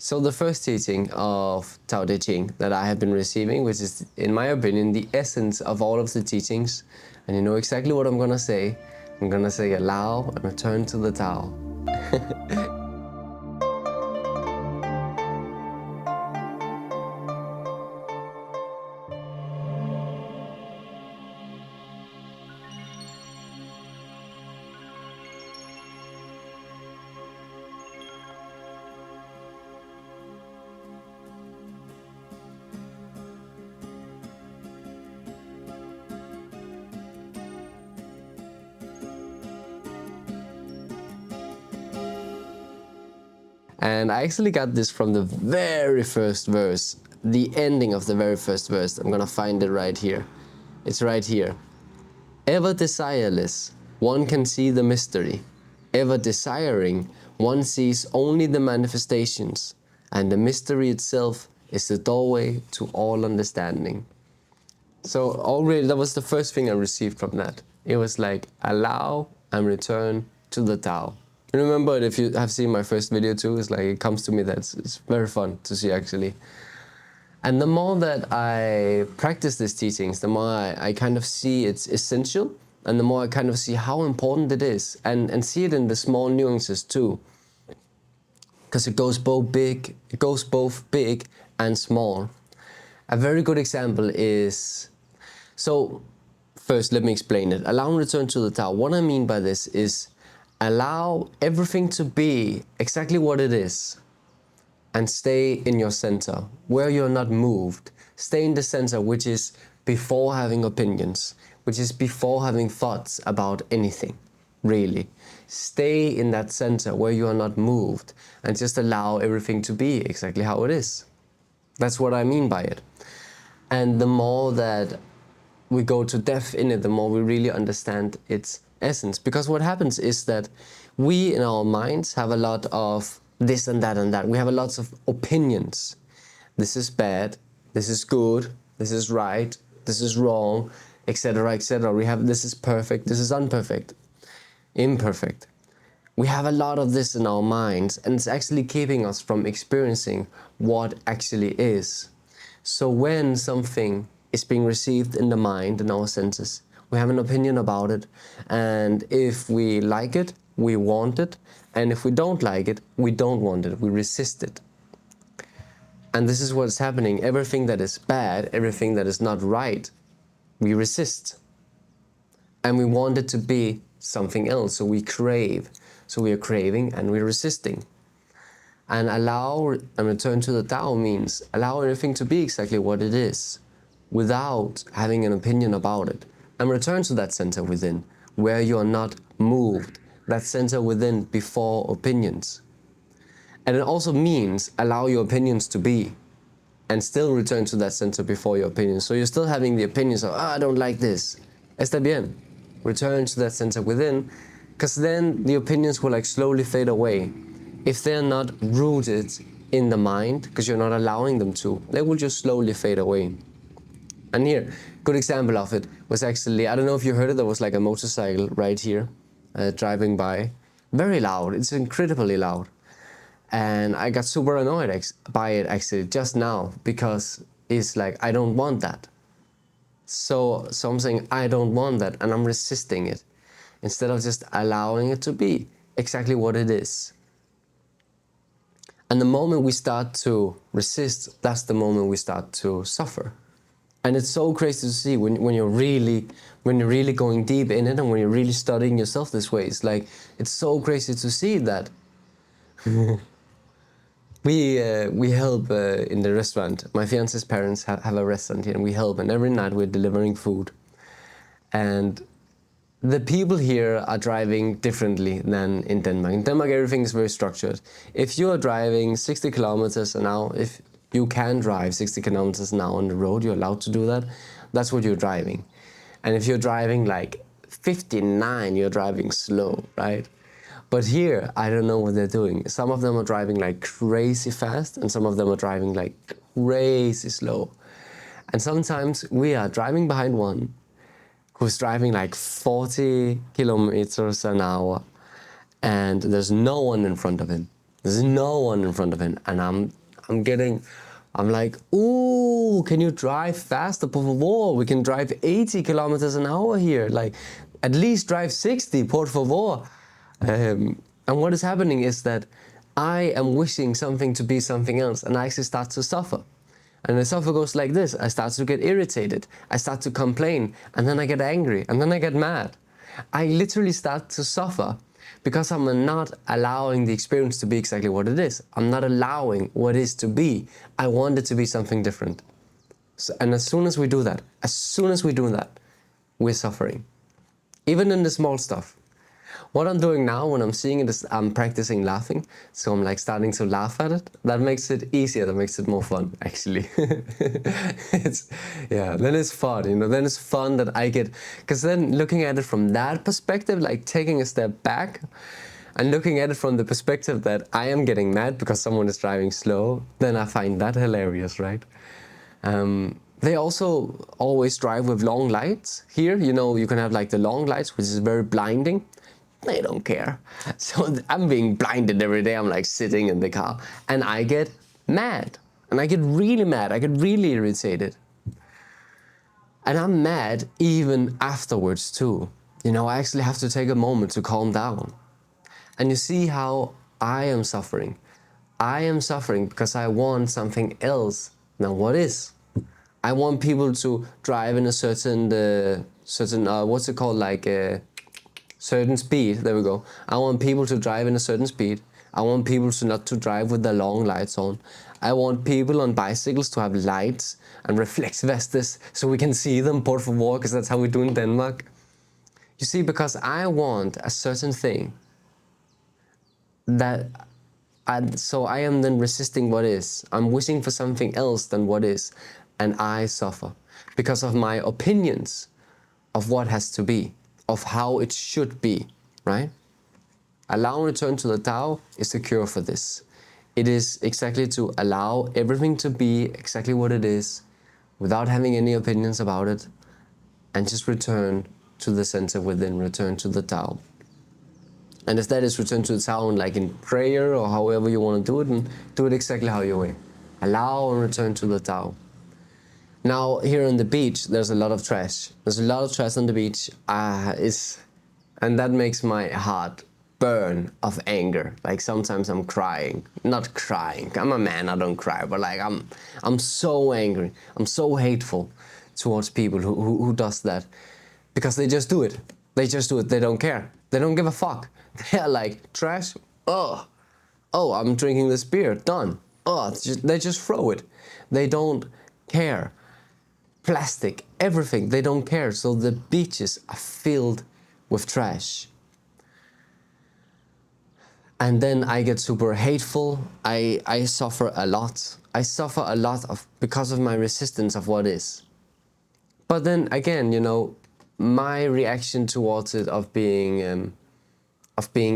So the first teaching of Tao Te Ching that I have been receiving, which is, in my opinion, the essence of all of the teachings, and you know exactly what I'm gonna say. I'm gonna say allow and return to the Tao. And I actually got this from the very first verse, the ending of the very first verse. I'm gonna find it right here. It's right here. Ever desireless, one can see the mystery. Ever desiring, one sees only the manifestations, and the mystery itself is the doorway to all understanding. So already that was the first thing I received from that. It was like allow and return to the Tao. And remember, if you have seen my first video too, it's like it comes to me that it's very fun to see actually. And the more that I practice these teachings, the more I kind of see it's essential, and the more I kind of see how important it is, and see it in the small nuances too. Because it goes both big and small. A very good example is, so first let me explain it. Allow and return to the Tao. What I mean by this is allow everything to be exactly what it is and stay in your center where you're not moved. Stay in the center, which is before having opinions, which is before having thoughts about anything, really. Stay in that center where you are not moved and just allow everything to be exactly how it is. That's what I mean by it. And the more that we go to depth in it, the more we really understand its essence. Because what happens is that we in our minds have a lot of this and that and that. We have a lot of opinions. This is bad, this is good, this is right, this is wrong, etc., etc. We have this is perfect, this is imperfect. We have a lot of this in our minds, and it's actually keeping us from experiencing what actually is. So when something is being received in the mind, in our senses, we have an opinion about it, and if we like it, we want it, and if we don't like it, we don't want it, we resist it. And this is what's happening. Everything that is bad, everything that is not right, we resist. And we want it to be something else, so we crave. So we are craving and we're resisting. And allow and return to the Tao means allow everything to be exactly what it is, without having an opinion about it. And return to that center within, where you are not moved, that center within before opinions. And it also means allow your opinions to be, and still return to that center before your opinions. So you're still having the opinions of, I don't like this. Está bien. Return to that center within, because then the opinions will like slowly fade away. If they're not rooted in the mind, because you're not allowing them to, they will just slowly fade away. And here, good example of it was actually, I don't know if you heard it, there was like a motorcycle right here, driving by. Very loud, it's incredibly loud. And I got super annoyed by it actually just now, because it's like, I don't want that. So I'm saying, I don't want that, and I'm resisting it, instead of just allowing it to be exactly what it is. And the moment we start to resist, that's the moment we start to suffer. And it's so crazy to see when you're really going deep in it, and when you're really studying yourself this way. It's like, it's so crazy to see that. We help in the restaurant. My fiance's parents have a restaurant here, and we help, and every night we're delivering food. And the people here are driving differently than in Denmark. In Denmark, everything is very structured. If you are driving 60 kilometers an hour, if you can drive 60 kilometers an hour on the road, you're allowed to do that, that's what you're driving. And if you're driving like 59, you're driving slow, right? But here, I don't know what they're doing. Some of them are driving like crazy fast, and some of them are driving like crazy slow. And sometimes we are driving behind one who's driving like 40 kilometers an hour, and there's no one in front of him. There's no one in front of him, and I'm like, ooh, can you drive faster, por favor? We can drive 80 kilometers an hour here. Like, at least drive 60, por favor. And what is happening is that I am wishing something to be something else, and I actually start to suffer. And the suffer goes like this. I start to get irritated. I start to complain, and then I get angry, and then I get mad. I literally start to suffer because I'm not allowing the experience to be exactly what it is. I'm not allowing what is to be. I want it to be something different. So, and as soon as we do that, we're suffering. Even in the small stuff. What I'm doing now when I'm seeing it is I'm practicing laughing. So I'm like starting to laugh at it. That makes it easier, that makes it more fun, actually. Then it's fun, you know, then it's fun that I get, because then looking at it from that perspective, like taking a step back and looking at it from the perspective that I am getting mad because someone is driving slow, then I find that hilarious, right? They also always drive with long lights. Here, you know, you can have like the long lights, which is very blinding. They don't care. So I'm being blinded every day. I'm like sitting in the car and I get mad. And I get really mad. I get really irritated. And I'm mad even afterwards too. You know, I actually have to take a moment to calm down. And you see how I am suffering. I am suffering because I want something else than what is. I want people to drive in a certain what's it called, like certain speed. There we go. I want people to drive in a certain speed. I want people to not to drive with their long lights on. I want people on bicycles to have lights and reflex vestes so we can see them, por favor, because that's how we do in Denmark. You see, because I want a certain thing so I am then resisting what is. I'm wishing for something else than what is, and I suffer because of my opinions of what has to be, of how it should be, right? Allow and return to the Tao is the cure for this. It is exactly to allow everything to be exactly what it is, without having any opinions about it, and just return to the center within, return to the Tao. And if that is return to the Tao, like in prayer or however you want to do it, and do it exactly how you way. Allow and return to the Tao. Now, here on the beach, there's a lot of trash. There's a lot of trash on the beach, and that makes my heart burn of anger. Like sometimes I'm crying. Not crying. I'm a man, I don't cry, but like I'm so angry. I'm so hateful towards people who does that. Because they just do it. They just do it. They don't care. They don't give a fuck. They're like, trash? Oh, I'm drinking this beer. Done. They just throw it. They don't care. Plastic, everything, they don't care. So the beaches are filled with trash. And then I get super hateful. I suffer a lot. I suffer a lot because of my resistance of what is. But then again, you know, my reaction towards it of being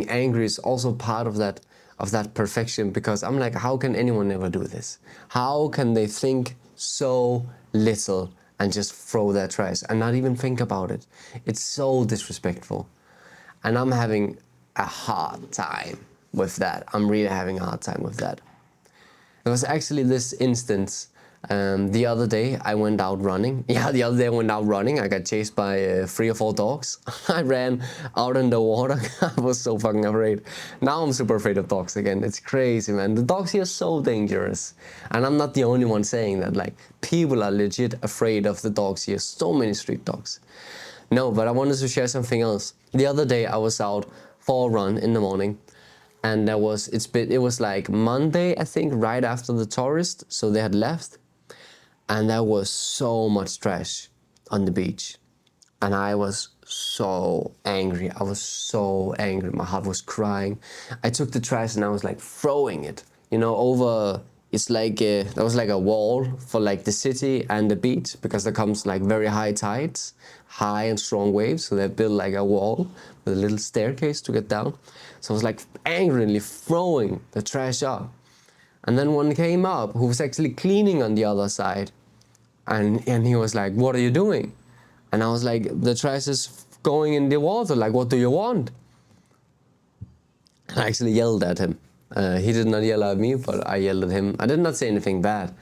angry is also part of that perfection, because I'm like, how can anyone ever do this? How can they think so little and just throw their trash and not even think about it? It's so disrespectful. And I'm having a hard time with that. I'm really having a hard time with that. There was actually this instance the other day I went out running. I got chased by 3 or 4 dogs. I ran out in the water. I was so fucking afraid. Now I'm super afraid of dogs again. It's crazy, man. The dogs here are so dangerous. And I'm not the only one saying that. Like, people are legit afraid of the dogs here. So many street dogs. No, but I wanted to share something else. The other day I was out for a run in the morning. And it was like Monday, I think, right after the tourists. So they had left. And there was so much trash on the beach. And I was so angry. My heart was crying. I took the trash and I was like throwing it, you know, over. It's like, there was like a wall for like the city and the beach, because there comes like very high tides, high and strong waves. So they built like a wall with a little staircase to get down. So I was like angrily throwing the trash up. And then one came up who was actually cleaning on the other side. And he was like, what are you doing? And I was like, the trash is going in the water. Like, what do you want? And I actually yelled at him. He did not yell at me, but I yelled at him. I did not say anything bad,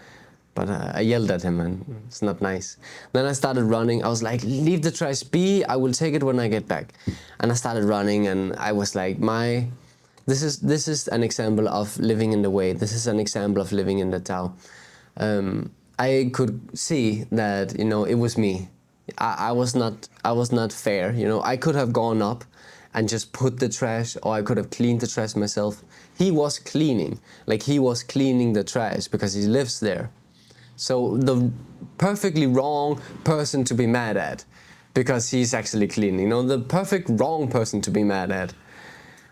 but I yelled at him, and it's not nice. Then I started running. I was like, leave the trash be, I will take it when I get back. And I started running, and I was like, this is an example of living in the way. This is an example of living in the Tao. I could see that, you know, it was me. I was not fair, you know. I could have gone up and just put the trash, or I could have cleaned the trash myself. He was cleaning, like he was cleaning the trash because he lives there. So the perfectly wrong person to be mad at, because he's actually cleaning, you know, the perfect wrong person to be mad at.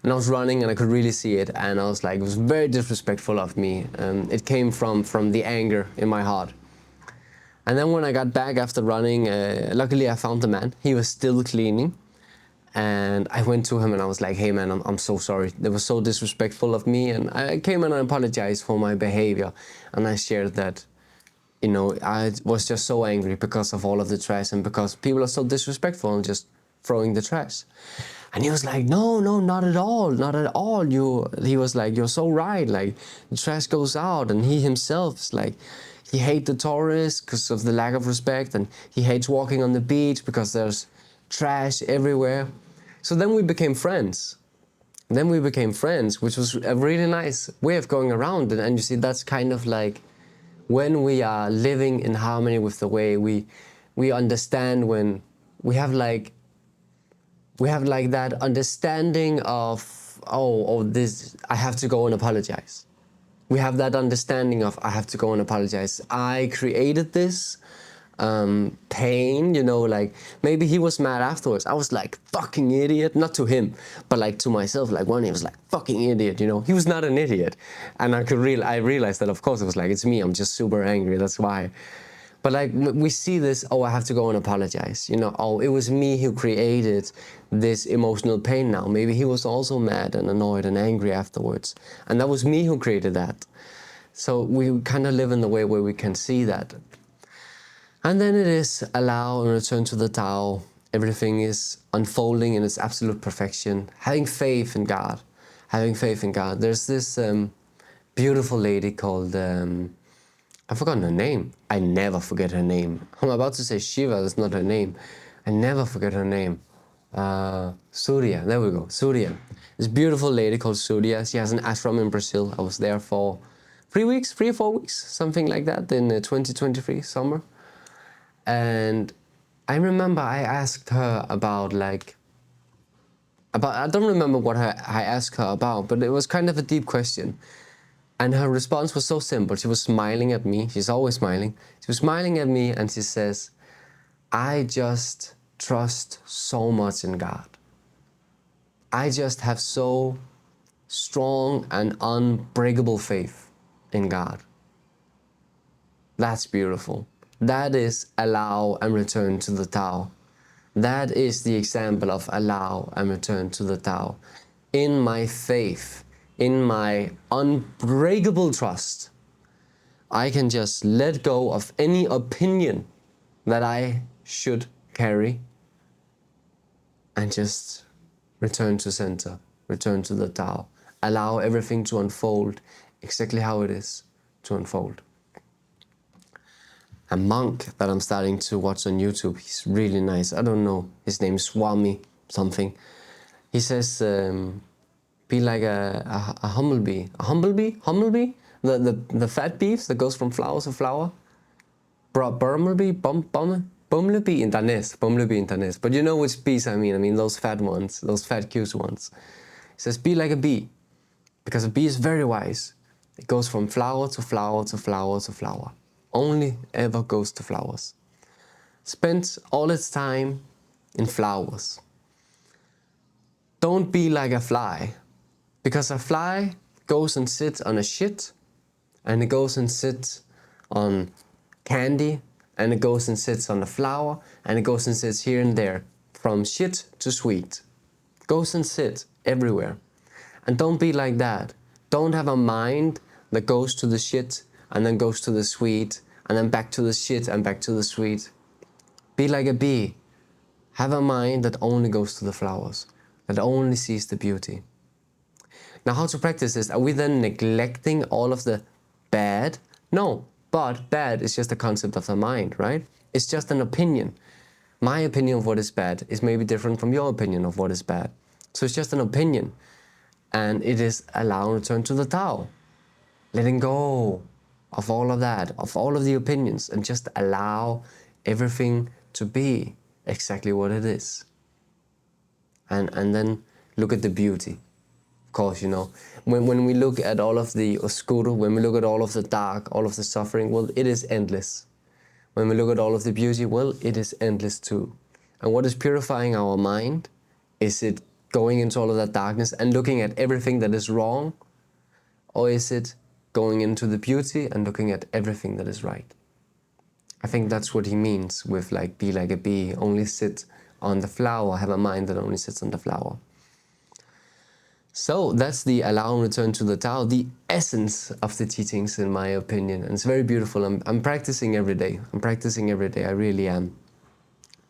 And I was running, and I could really see it, and I was like, it was very disrespectful of me. It came from the anger in my heart. And then when I got back after running, luckily I found the man. He was still cleaning. And I went to him and I was like, hey man, I'm so sorry. That was so disrespectful of me. And I came and I apologized for my behavior. And I shared that, you know, I was just so angry because of all of the trash, and because people are so disrespectful and just throwing the trash. And he was like, no, not at all, not at all. He was like, you're so right. Like, the trash goes out. And he himself is like, he hates the tourists because of the lack of respect, and he hates walking on the beach because there's trash everywhere. So then we became friends. Which was a really nice way of going around it. And you see, that's kind of like when we are living in harmony with the way, we understand, when we have like that understanding of, oh, this, I have to go and apologize. We have that understanding of, I have to go and apologize. I created this pain, you know, like maybe he was mad afterwards. I was like, fucking idiot, not to him, but like to myself. Like one day I was like, fucking idiot, you know. He was not an idiot. And I realized that, of course, it was like, it's me, I'm just super angry, that's why. But like, we see this, oh, I have to go and apologize, you know, oh, it was me who created this emotional pain now. Maybe he was also mad and annoyed and angry afterwards. And that was me who created that. So we kind of live in the way where we can see that. And then it is allow and return to the Tao. Everything is unfolding in its absolute perfection. Having faith in God. Having faith in God. There's this beautiful lady called, I've forgotten her name. I never forget her name. I'm about to say Shiva, that's not her name. I never forget her name. Surya, there we go, Surya. This beautiful lady called Surya. She has an ashram in Brazil. I was there for 3 or 4 weeks, something like that, in 2023, summer. And I remember I asked her about I don't remember what I asked her about, but it was kind of a deep question. And her response was so simple. She was smiling at me. She's always smiling. She was smiling at me, and she says, I just trust so much in God. I just have so strong and unbreakable faith in God. That's beautiful. That is allow and return to the Tao. That is the example of allow and return to the Tao. In my faith, in my unbreakable trust, I can just let go of any opinion that I should carry and just return to center, return to the Tao. Allow everything to unfold exactly how it is to unfold. A monk that I'm starting to watch on YouTube, he's really nice. I don't know, his name is Swami something. He says, be like a humblebee. A humblebee? Humblebee? The fat bees that goes from flower to flower? Bumblebee? Bumblebee in Danes. But you know which bees I mean those fat ones, those fat cute ones. He says, be like a bee. Because a bee is very wise. It goes from flower to flower to flower to flower. Only ever goes to flowers. Spends all its time in flowers. Don't be like a fly. Because a fly goes and sits on a shit, and it goes and sits on candy, and it goes and sits on a flower, and it goes and sits here and there, from shit to sweet. Goes and sits everywhere. And don't be like that. Don't have a mind that goes to the shit and then goes to the sweet and then back to the shit and back to the sweet. Be like a bee. Have a mind that only goes to the flowers, that only sees the beauty. Now, how to practice this? Are we then neglecting all of the bad? No, but bad is just a concept of the mind, right? It's just an opinion. My opinion of what is bad is maybe different from your opinion of what is bad. So it's just an opinion. And it is allowing return to the Tao. Letting go of all of that, of all of the opinions, and just allow everything to be exactly what it is. And then look at the beauty. Of course, you know, when we look at all of the oscuro, when we look at all of the dark, all of the suffering, well, it is endless. When we look at all of the beauty, well, it is endless too. And what is purifying our mind? Is it going into all of that darkness and looking at everything that is wrong? Or is it going into the beauty and looking at everything that is right? I think that's what he means with like, be like a bee, only sit on the flower, have a mind that only sits on the flower. So that's the allow and return to the Tao, the essence of the teachings, in my opinion. And it's very beautiful. I'm practicing every day. I'm practicing every day. I really am.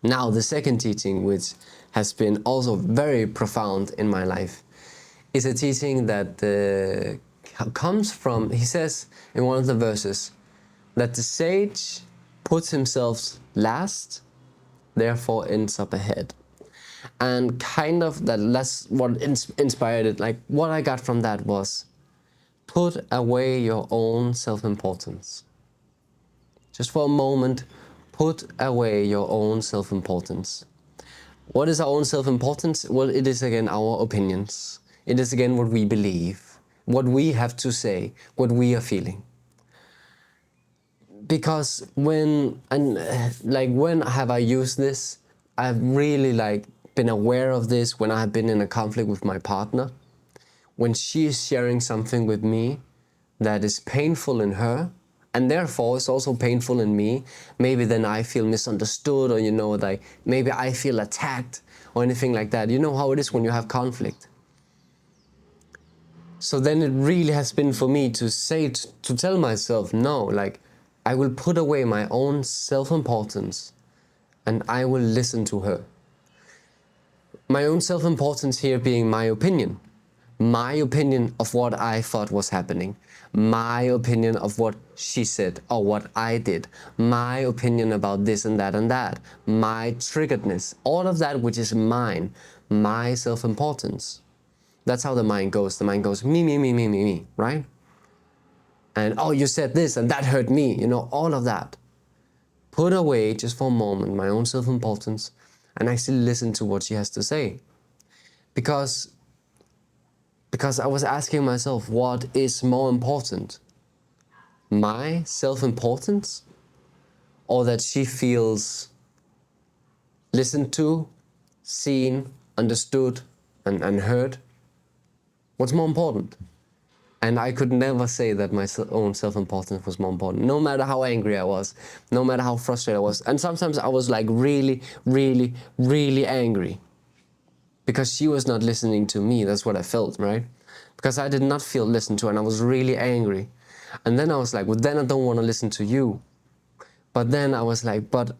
Now, the second teaching, which has been also very profound in my life, is a teaching that comes from, he says in one of the verses, that the sage puts himself last, therefore ends up ahead. And kind of that's what inspired it. Like, what I got from that was, put away your own self-importance. Just for a moment, put away your own self-importance. What is our own self-importance? Well, it is again our opinions. It is again what we believe, what we have to say, what we are feeling. Because when have I used this? I've really been aware of this when I have been in a conflict with my partner. When she is sharing something with me that is painful in her, and therefore it's also painful in me, maybe then I feel misunderstood, or maybe I feel attacked or anything like that. You know how it is when you have conflict. So then it really has been for me to say, to tell myself, no, I will put away my own self-importance and I will listen to her. My own self-importance here being my opinion of what I thought was happening, my opinion of what she said or what I did, my opinion about this and that, my triggeredness, all of that which is mine, my self-importance. That's how the mind goes. The mind goes, me, right? And, oh, you said this and that hurt me, all of that. Put away just for a moment my own self-importance and actually listen to what she has to say. Because I was asking myself, what is more important? My self-importance, or that she feels listened to, seen, understood, and heard? What's more important? And I could never say that my own self-importance was more important, no matter how angry I was, no matter how frustrated I was. And sometimes I was really, really, really angry because she was not listening to me. That's what I felt, right? Because I did not feel listened to and I was really angry. And then I was like, well, then I don't want to listen to you. But then I was like, but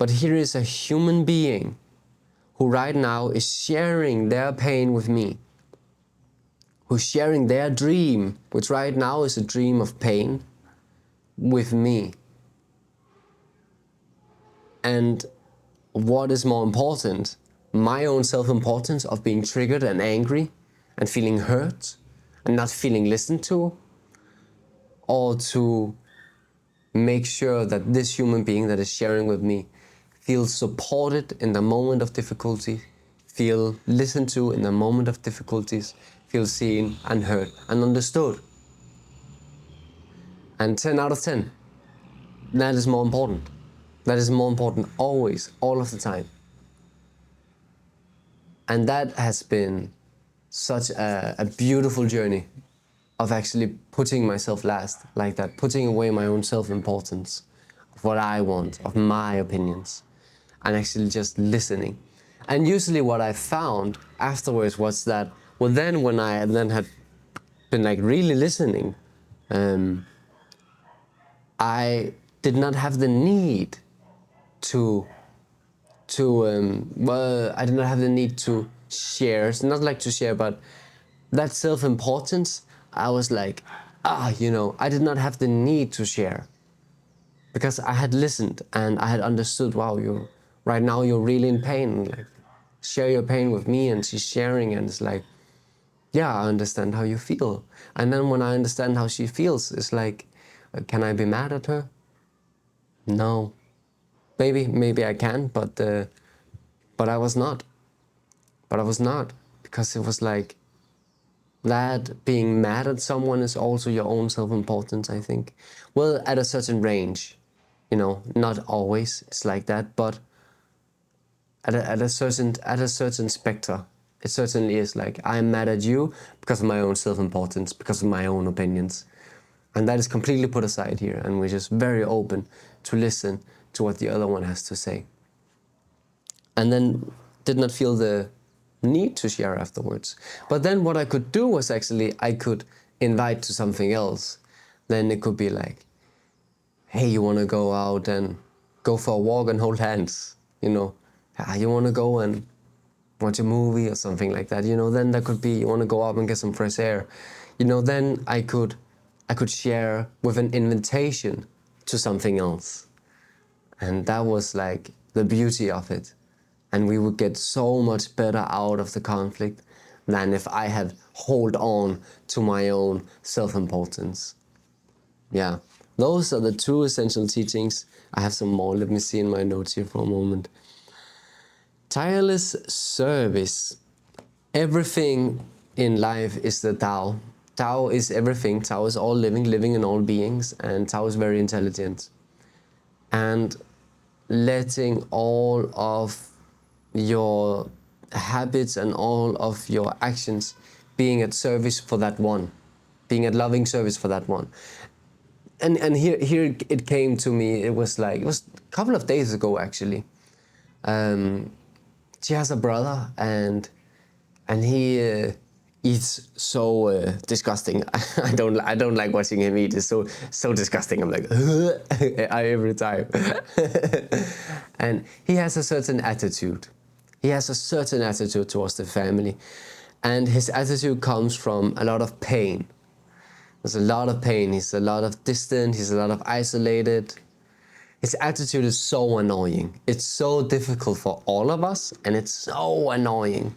here is a human being who right now is sharing their pain with me, who's sharing their dream, which right now is a dream of pain, with me. And what is more important? My own self-importance of being triggered and angry and feeling hurt and not feeling listened to, or to make sure that this human being that is sharing with me feels supported in the moment of difficulty, feel listened to in the moment of difficulties, feel seen and heard and understood. And 10 out of 10, that is more important. That is more important always, all of the time. And that has been such a beautiful journey of actually putting myself last like that, putting away my own self-importance of what I want, of my opinions, and actually just listening. And usually what I found afterwards was that, well, then when I then had been really listening, I did not have the need I did not have the need to share. It's not like to share, but that self-importance, I was like, you know, I did not have the need to share. Because I had listened and I had understood, wow, right now you're really in pain. Like, share your pain with me, and she's sharing, and it's like, yeah, I understand how you feel. And then when I understand how she feels, it's like, can I be mad at her? No. Maybe I can, but I was not. But I was not, because it was like, that being mad at someone is also your own self-importance, I think. Well, at a certain range, you know, not always it's like that, but at a certain spectre, it certainly is like, I'm mad at you because of my own self-importance, because of my own opinions. And that is completely put aside here, and we're just very open to listen to what the other one has to say. And then did not feel the need to share afterwards. But then what I could do was actually, I could invite to something else. Then it could be like, hey, you want to go out and go for a walk and hold hands, you know? You want to go and watch a movie or something like that, you know? Then that could be, you want to go out and get some fresh air. You know, then I could share with an invitation to something else. And that was like the beauty of it. And we would get so much better out of the conflict than if I had hold on to my own self-importance. Yeah, those are the two essential teachings. I have some more. Let me see in my notes here for a moment. Tireless service. Everything in life is the Tao. Tao is everything. Tao is all living, living in all beings, and Tao is very intelligent. And letting all of your habits and all of your actions being at service for that one, being at loving service for that one. And here it came to me. It was a couple of days ago actually. She has a brother, and he eats so disgusting. I don't like watching him eat. It's so disgusting. I'm like every time. And he has a certain attitude. He has a certain attitude towards the family, and his attitude comes from a lot of pain. There's a lot of pain. He's a lot of distant. He's a lot of isolated. His attitude is so annoying. It's so difficult for all of us, and it's so annoying.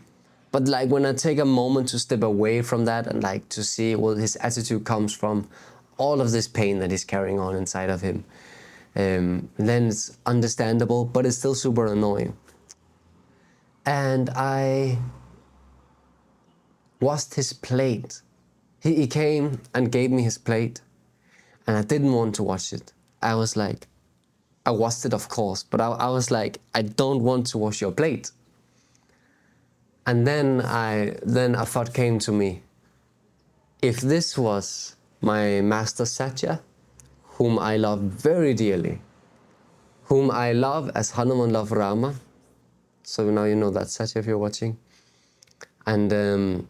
But like when I take a moment to step away from that and like to see, well, his attitude comes from all of this pain that he's carrying on inside of him, then it's understandable, but it's still super annoying. And I washed his plate. He came and gave me his plate, and I didn't want to wash it. I was like, I washed it, of course, but I was like, I don't want to wash your plate. And then a thought came to me. If this was my master Satya, whom I love very dearly, whom I love as Hanuman loved Rama, so now you know that Satya if you're watching, and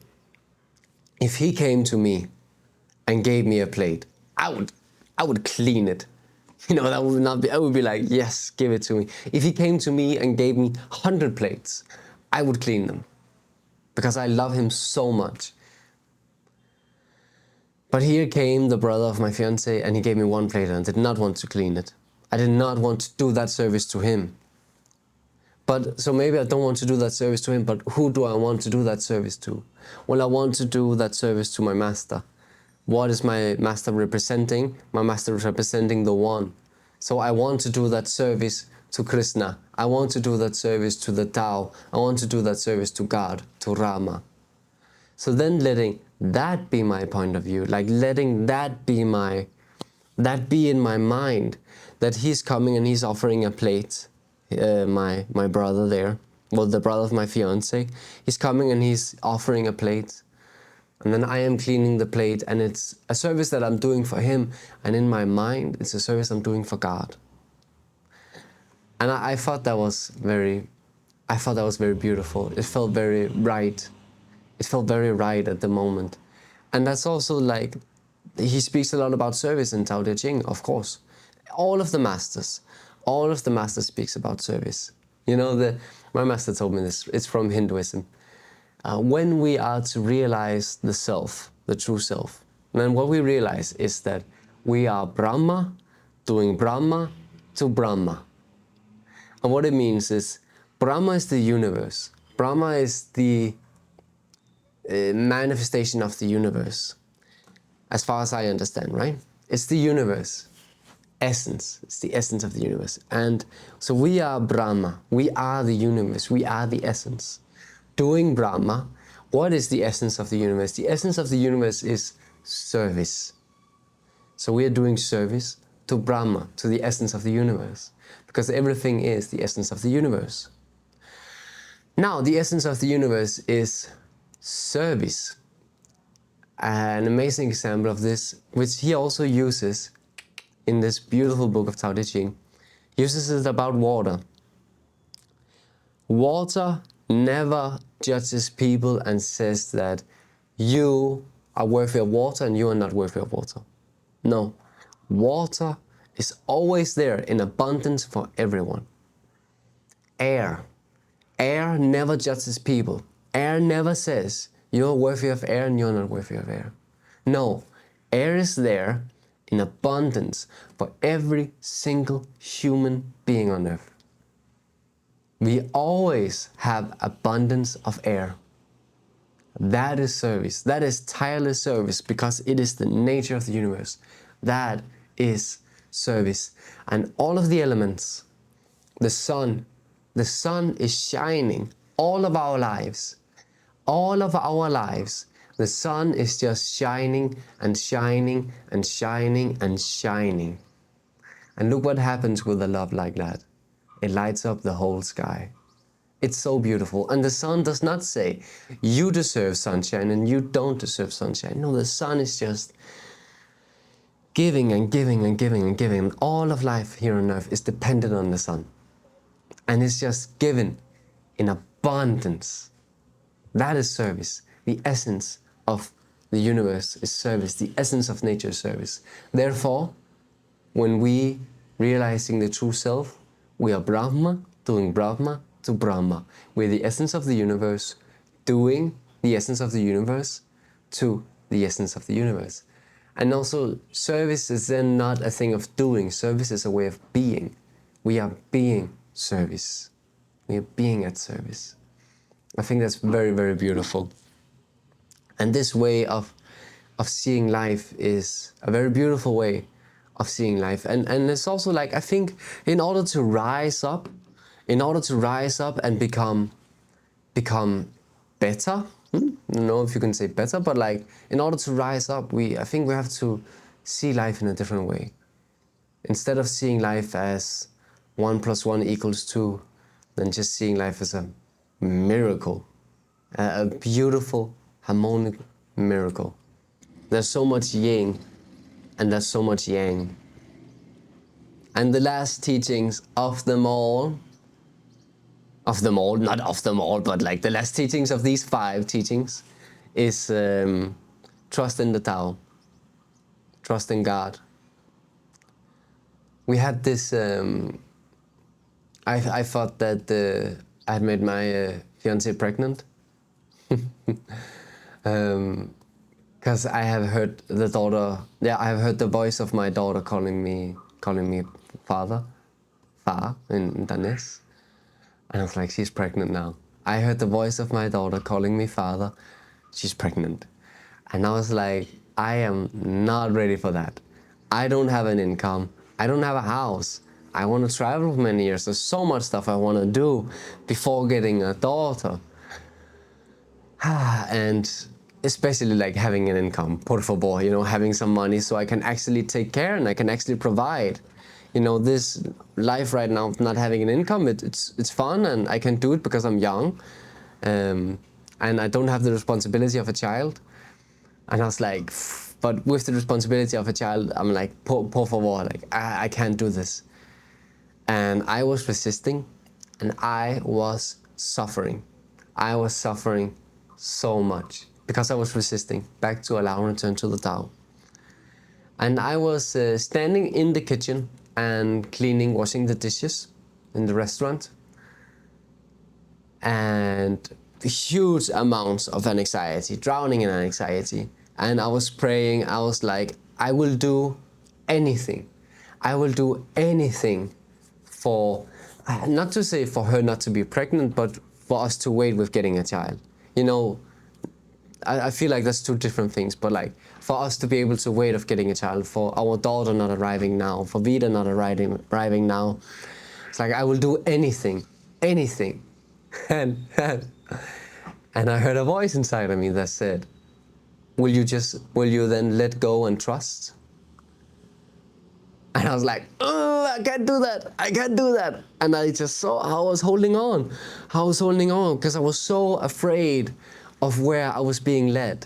if he came to me and gave me a plate, I would clean it. You know, that would not be, I would be like, yes, give it to me. If he came to me and gave me 100 plates, I would clean them, because I love him so much. But here came the brother of my fiancée, and he gave me one plate, and I did not want to clean it. I did not want to do that service to him. But so maybe I don't want to do that service to him, but who do I want to do that service to? Well, I want to do that service to my master. What is my master representing? My master is representing the One. So I want to do that service to Krishna. I want to do that service to the Tao. I want to do that service to God, to Rama. So then letting that be my point of view, like letting that be in my mind, that he's coming and he's offering a plate, my brother there, well, the brother of my fiancé, he's coming and he's offering a plate. And then I am cleaning the plate, and it's a service that I'm doing for him. And in my mind, it's a service I'm doing for God. And I thought that was very beautiful. It felt very right. It felt very right at the moment. And that's also like, he speaks a lot about service in Tao Te Ching, of course. All of the masters speaks about service. You know, my master told me this, it's from Hinduism. when we are to realize the self, the true self, then what we realize is that we are Brahma doing Brahma to Brahma. And what it means is, Brahma is the universe. Brahma is the manifestation of the universe, as far as I understand, right? It's the universe, essence. It's the essence of the universe. And so we are Brahma. We are the universe. We are the essence. Doing Brahma, what is the essence of the universe? The essence of the universe is service. So we are doing service to Brahma, to the essence of the universe, because everything is the essence of the universe. Now, the essence of the universe is service. An amazing example of this, which he also uses in this beautiful book of Tao Te Ching, uses it about water. Water never judges people and says that you are worthy of water and you are not worthy of water. No, water is always there in abundance for everyone. Air never judges people. Air never says you're worthy of air and you're not worthy of air. No, air is there in abundance for every single human being on earth. We always have abundance of air. That is service. That is tireless service, because it is the nature of the universe. That is service. And all of the elements, the sun is shining all of our lives. All of our lives, the sun is just shining and shining and shining and shining. And look what happens with a love like that. It lights up the whole sky. It's so beautiful. And the sun does not say, you deserve sunshine and you don't deserve sunshine. No, the sun is just giving and giving and giving and giving. And all of life here on earth is dependent on the sun. And it's just given in abundance. That is service. The essence of the universe is service. The essence of nature is service. Therefore, when we realizing the true self, we are Brahma doing Brahma to Brahma. We're the essence of the universe doing the essence of the universe to the essence of the universe. And also, service is then not a thing of doing. Service is a way of being. We are being service. We are being at service. I think that's very, very beautiful. And this way of seeing life is a very beautiful way of seeing life. And it's also like, I think in order to rise up and become better, I don't know if you can say better, but like in order to rise up, I think we have to see life in a different way. Instead of seeing life as 1 + 1 = 2, then just seeing life as a miracle, a beautiful, harmonic miracle. There's so much yin and there's so much yang. And the last teachings of them all, not of them all, but like the last teachings of these 5 teachings is trust in the Tao, trust in God. We had this, I thought that I had made my fiancée pregnant. Because I have heard I have heard the voice of my daughter calling me father, Fa in Danes. And I was like, she's pregnant now. I heard the voice of my daughter calling me father, she's pregnant. And I was like, I am not ready for that. I don't have an income. I don't have a house. I want to travel for many years. There's so much stuff I want to do before getting a daughter. And especially like having an income, por favor, having some money so I can actually take care and I can actually provide. This life right now of not having an income, it's fun and I can do it because I'm young. And I don't have the responsibility of a child. And I was like, but with the responsibility of a child, I'm like, por favor, like I can't do this. And I was resisting and I was suffering. I was suffering so much because I was resisting back to allow and return to the Tao. And I was standing in the kitchen and cleaning, washing the dishes in the restaurant. And huge amounts of anxiety, drowning in anxiety. And I was praying, I was like, I will do anything. I will do anything for, not to say for her not to be pregnant, but for us to wait with getting a child. You know, I feel like that's two different things, but like for us to be able to wait of getting a child, for our daughter not arriving now, for Vida not arriving now, it's like I will do anything, anything. And I heard a voice inside of me that said, will you then let go and trust? And I was like, oh, I can't do that. I can't do that. And I just saw how I was holding on. How I was holding on because I was so afraid of where I was being led.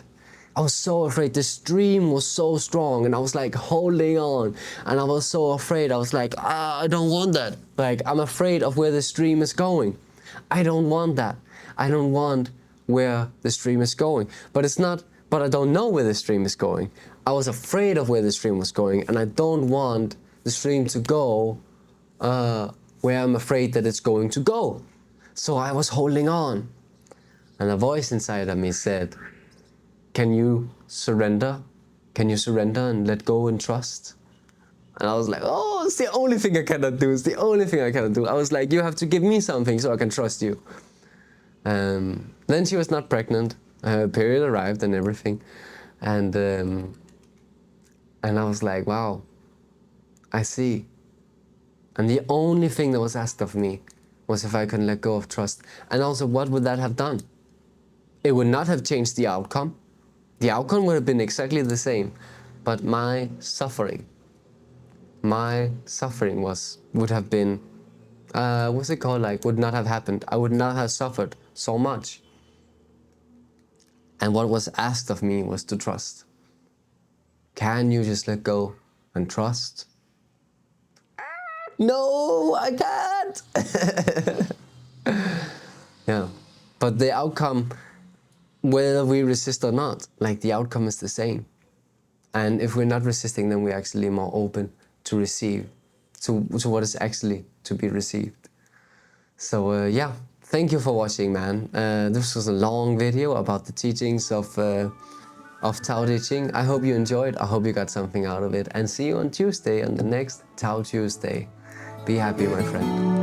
I was so afraid. The stream was so strong and I was like holding on. And I was so afraid. I was like, I don't want that. Like, I'm afraid of where the stream is going. I don't want that. I don't want where the stream is going. But it's not, but I don't know where the stream is going. I was afraid of where the stream was going, and I don't want the stream to go where I'm afraid that it's going to go. So I was holding on. And a voice inside of me said, can you surrender? Can you surrender and let go and trust? And I was like, oh, it's the only thing I cannot do. It's the only thing I cannot do. I was like, you have to give me something so I can trust you. Then she was not pregnant. Her period arrived and everything. And I was like, wow, I see. And the only thing that was asked of me was if I can let go of trust. And also, what would that have done? It would not have changed the outcome. The outcome would have been exactly the same. But my suffering would have been, what's it called? Like, would not have happened. I would not have suffered so much. And what was asked of me was to trust. Can you just let go and trust? No, I can't. Yeah, but the outcome, whether we resist or not, like the outcome is the same. And if we're not resisting, then we're actually more open to receive, to what is actually to be received. So yeah, thank you for watching, man. This was a long video about the teachings of Tao Te Ching. I hope you enjoyed. I hope you got something out of it. And see you on Tuesday on the next Tao Tuesday. Be happy, my friend.